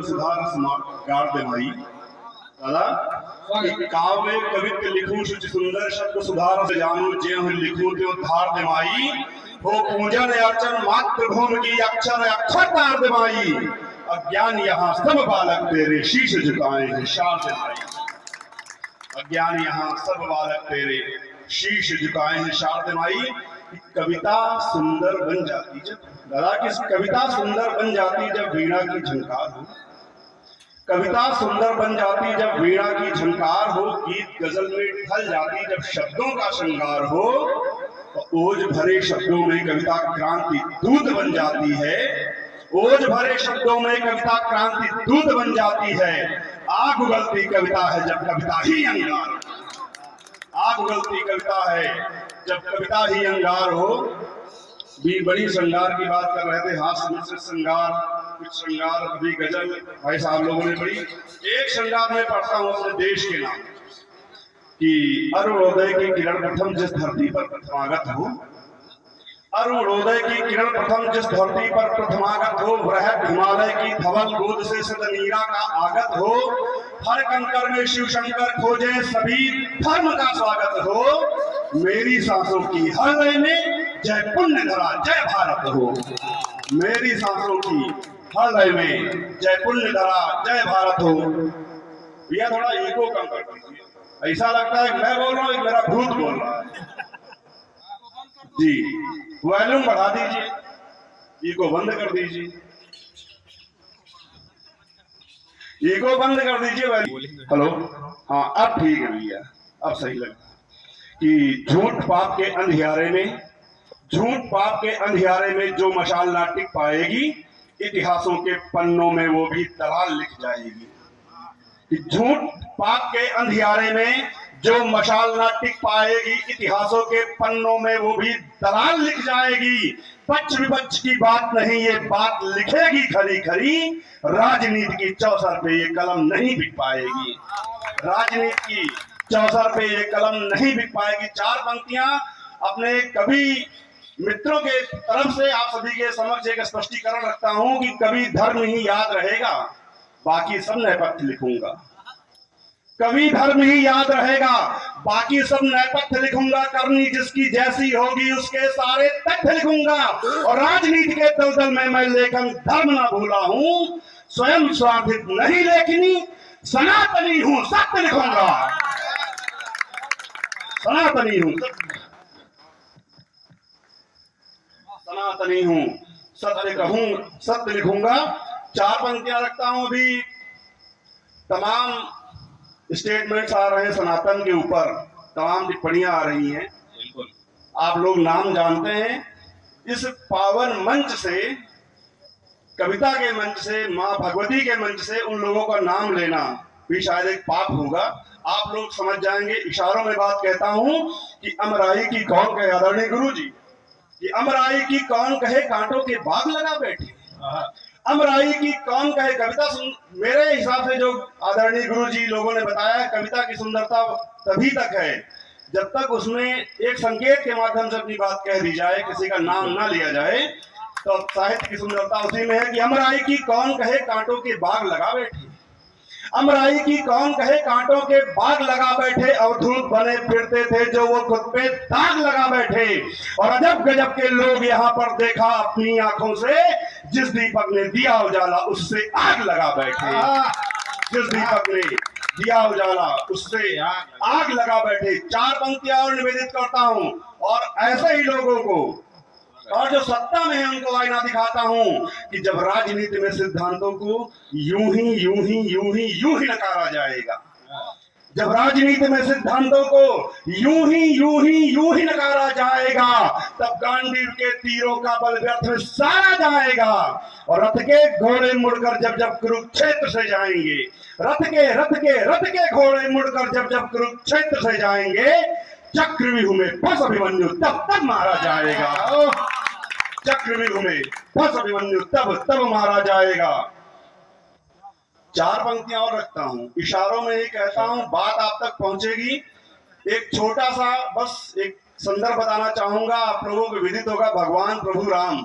सुधार गाड़ दे भाई दादा कि काव्य कवित्व लिखूं शुचि सुंदर शब्द सुधार से जानू ज्यों लिखूं त्यों धार दे भाई हो पूजन अर्चन मात्र भूमि की अक्षर अक्षर तार दे भाई अज्ञान यहाँ सब बालक तेरे शीश झुकाए हैं शार दे भाई अज्ञान यहाँ सब बालक तेरे शीश झुकाए हैं शार दे भाई कविता सुंदर बन जाती जब दादा की कविता सुंदर बन जाती जब वीणा की झंकार हो कविता सुंदर बन जाती जब वीणा की झंकार हो गीत गजल में ढल जाती जब शब्दों का श्रृंगार हो ओज भरे शब्दों में कविता क्रांति दूत बन जाती है ओज भरे शब्दों में कविता क्रांति दूत बन जाती है आग उगलती कविता है जब कविता ही अंगार आग उगलती कविता है जब कविता ही अंगार हो भी बड़ी श्रृंगार की बात कर रहे थे हास्य मिश्रित श्रृंगार कुछ श्रृंगार अभी गजल भाई साहब लोगों ने बड़ी एक श्रृंगार में पढ़ता हूं अपने देश के नाम कि अरुणोदय की किरण प्रथम जिस धरती पर प्रथमागत हो अरुणोदय की किरण प्रथम जिस धरती पर प्रथमागत हो वृहद हिमालय की धवल गोद से सतनीरा का आगत हो हर कंकर में शिव शंकर खोजे सभी धर्म का स्वागत हो मेरी सांसों की हर लय में जय पुण्य धरा जय भारत हो मेरी सांसों की हर लय में जय पुण्य धरा जय भारत हो भैया थोड़ा ईगो कम कर दीजिए ऐसा लगता है मैं बोल रहा हूँ मेरा भूत बोल रहा है जी वॉल्यूम बढ़ा दीजिए ईगो बंद कर दीजिए ईगो बंद कर दीजिए हेलो हाँ अब ठीक है भैया अब सही लगा कि झूठ पाप के अंधियारे में झूठ पाप के अंधियारे में जो मशाल ना टिक पाएगी इतिहासों के पन्नों में वो भी दलाल लिख जाएगी कि झूठ पाप के अंधियारे में जो मशाल ना टिक पाएगी इतिहासों के पन्नों में वो भी दलाल लिख जाएगी पक्ष विपक्ष की बात नहीं ये बात लिखेगी खरी खरी राजनीति की चौसर पे ये कलम नहीं बिक पाएगी राजनीति की चौसर पे ये कलम नहीं बिक पाएगी चार पंक्तियां अपने कवि मित्रों के तरफ से आप सभी के समक्ष एक स्पष्टीकरण रखता हूं कि कवि धर्म ही याद रहेगा बाकी सब नेपथ्य लिखूंगा कवि धर्म ही याद रहेगा बाकी सब नेपथ्य लिखूंगा करनी जिसकी जैसी होगी उसके सारे तथ्य लिखूंगा और राजनीति के दलदल में मैं लेखन धर्म ना भूला हूं स्वयं स्वार्थित नहीं लेखनी सनातनी हूं सत्य लिखूंगा सनातनी हूं सनातनी हूं सत्य कहूं सत्य लिखूंगा चार पंक्तियां रखता हूं अभी तमाम स्टेटमेंट्स आ रहे हैं सनातन के ऊपर तमाम टिप्पणियां आ रही हैं बिल्कुल आप लोग नाम जानते हैं इस पावन मंच से कविता के मंच से मां भगवती के मंच से उन लोगों का नाम लेना भी शायद एक पाप होगा आप लोग समझ जाएंगे इशारों में बात कहता हूं कि अमराई की कौन कहे आदरणीय गुरु जी कि अमराई की कौन कहे कांटों के बाग लगा बैठे अमराई की कौन कहे कविता मेरे हिसाब से जो आदरणीय गुरु जी लोगों ने बताया कविता की सुंदरता तभी तक है जब तक उसमें एक संकेत के माध्यम से अपनी बात कह दी जाए किसी का नाम ना लिया जाए तो साहित्य की सुंदरता उसी में है कि अमराई की कौन कहे कांटों के बाग लगा बैठे अमराई की कौन कहे कांटों के बाग लगा बैठे अवधूत बने फिरते थे जो वो खुद पे दाग लगा बैठे और अजब गजब के लोग यहाँ पर देखा अपनी आंखों से जिस दीपक ने दिया उजाला उससे आग लगा बैठे जिस दीपक ने दिया उजाला उससे आग लगा बैठे चार पंक्तियां और निवेदित करता हूं और ऐसे ही लोगों को और जो सत्ता में है उनको आईना दिखाता हूं कि जब राजनीति में सिद्धांतों को यूं ही नकारा जाएगा जब राजनीति में सिद्धांतों को यूं ही नकारा जाएगा तब गांडीव के तीरों का बल व्यर्थ में सारा जाएगा और रथ के घोड़े मुड़कर जब कुरुक्षेत्र से जाएंगे रथ के घोड़े मुड़कर जब कुरुक्षेत्र से जाएंगे चक्रव्यूह में फंस अभिमन्यु तब मारा जाएगा चक्रव्यूह में फंस अभिमन्यु तब मारा जाएगा चार पंक्तियां और रखता हूं इशारों में ही कहता हूं बात आप तक पहुंचेगी एक छोटा सा बस एक संदर्भ बताना चाहूंगा आप लोगों को विदित होगा भगवान प्रभु राम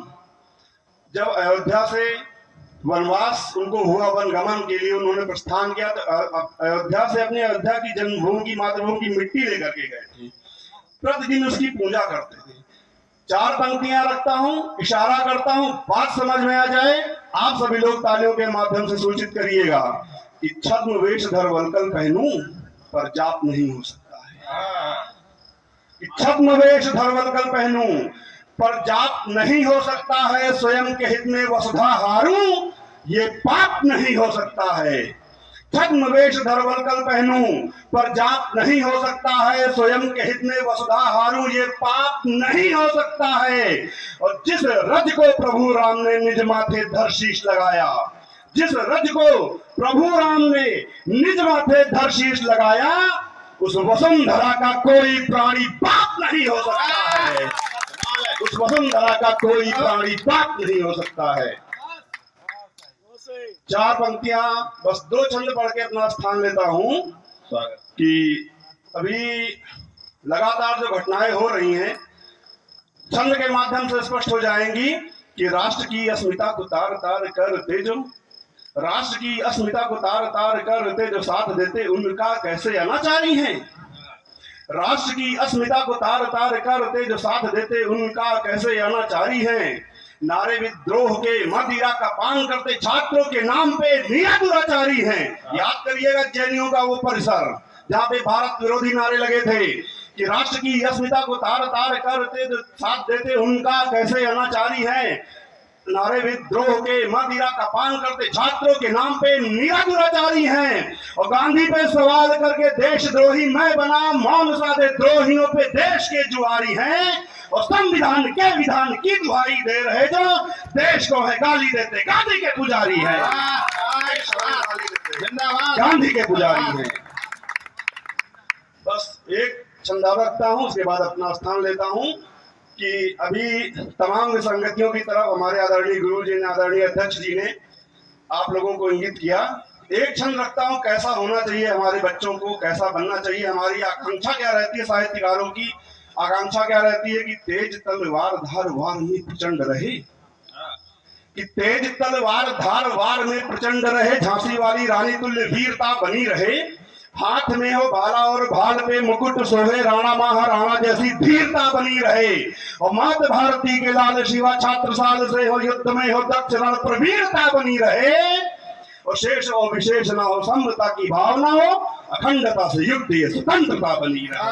जब अयोध्या से वनवास उनको हुआ, वन गमन के लिए उन्होंने प्रस्थान किया, तो अयोध्या से अपनी अयोध्या की जन्मभूमि की मातृभूमि की मिट्टी लेकर के गए थे। प्रतिदिन उसकी पूजा करते थे। 4 पंक्तियां रखता हूं, इशारा करता हूं, बात समझ में आ जाए आप सभी लोग तालियों के माध्यम से सूचित करिएगा कि छद्म वेश धर वल्कल पहनूं पर जाप नहीं हो सकता है। कि छद्म वेश धर वल्कल पहनूं पर जाप नहीं हो सकता है, स्वयं के हित में वसुधा हारूं ये पाप नहीं हो सकता है। छद्म वेश धर वल्कल पहनूं पर जाप नहीं हो सकता है, स्वयं के हित में वसुधा हारूं ये पाप नहीं हो सकता है। और जिस रज को प्रभु राम ने निज माथे धर शीश लगाया, जिस रज को प्रभु राम ने निज माथे धर शीश लगाया, उस वसुंधरा का कोई प्राणी पाप नहीं हो सकता है। उस वसुंधरा का कोई प्राणी पाप नहीं हो सकता है। 4 पंक्तियां, बस 2 छंद पढ़ के अपना स्थान लेता हूं कि अभी लगातार जो घटनाएं हो रही हैं छंद के माध्यम से स्पष्ट हो जाएंगी कि राष्ट्र की अस्मिता को तार तार करते जो, राष्ट्र की अस्मिता को तार तार करते जो साथ देते उनका कैसे अनाचारी हैं। राष्ट्र की अस्मिता को तार तार करते जो साथ देते उनका कैसे अनाचारी हैं। नारे विद्रोह के मदिरा का पान करते छात्रों के नाम पे निरा दुराचारी हैं। याद करिएगा जैनियों का वो परिसर जहाँ पे भारत विरोधी नारे लगे थे कि राष्ट्र की अस्मिता को तार तार करते जो साथ देते उनका कैसे अनाचारी हैं। नारे विद्रोह के मदिरा का पान करते छात्रों के नाम पे निरा दुराचारी हैं। और गांधी पे सवाल करके देशद्रोही मैं बना, मौन साधे द्रोहियों पे देश के जुआरी हैं। और संविधान के विधान की दुहाई दे रहे जो देश को है गाली देते गांधी के पुजारी हैं। गांधी के पुजारी हैं। बस एक छंदा रखता हूं, उसके बाद अपना स्थान लेता हूं कि अभी तमाम विसंगतियों की तरफ हमारे आदरणीय गुरु जी ने, आदरणीय अध्यक्ष जी ने आप लोगों को इंगित किया। एक छंद रखता हूं, कैसा होना चाहिए हमारे बच्चों को, कैसा बनना चाहिए, हमारी आकांक्षा क्या रहती है, साहित्यकारों की आकांक्षा क्या रहती है कि तेज तलवार धार वार में प्रचंड रहे, कि तेज तलवार धार वार में प्रचंड रहे, झांसी वाली रानी तुल्य वीरता बनी रहे, हाथ में हो भाला और भाल पे मुकुट सोहे, राणा महाराणा जैसी धीरता बनी रहे। और मात भारती के लाल शिवा छात्र साल से हो युद्ध में हो दक्ष रण प्रवीरता बनी रहे। और शेष और विशेष ना हो, समता की भावना हो, अखंडता से युद्ध ये स्वतंत्रता बनी रहे।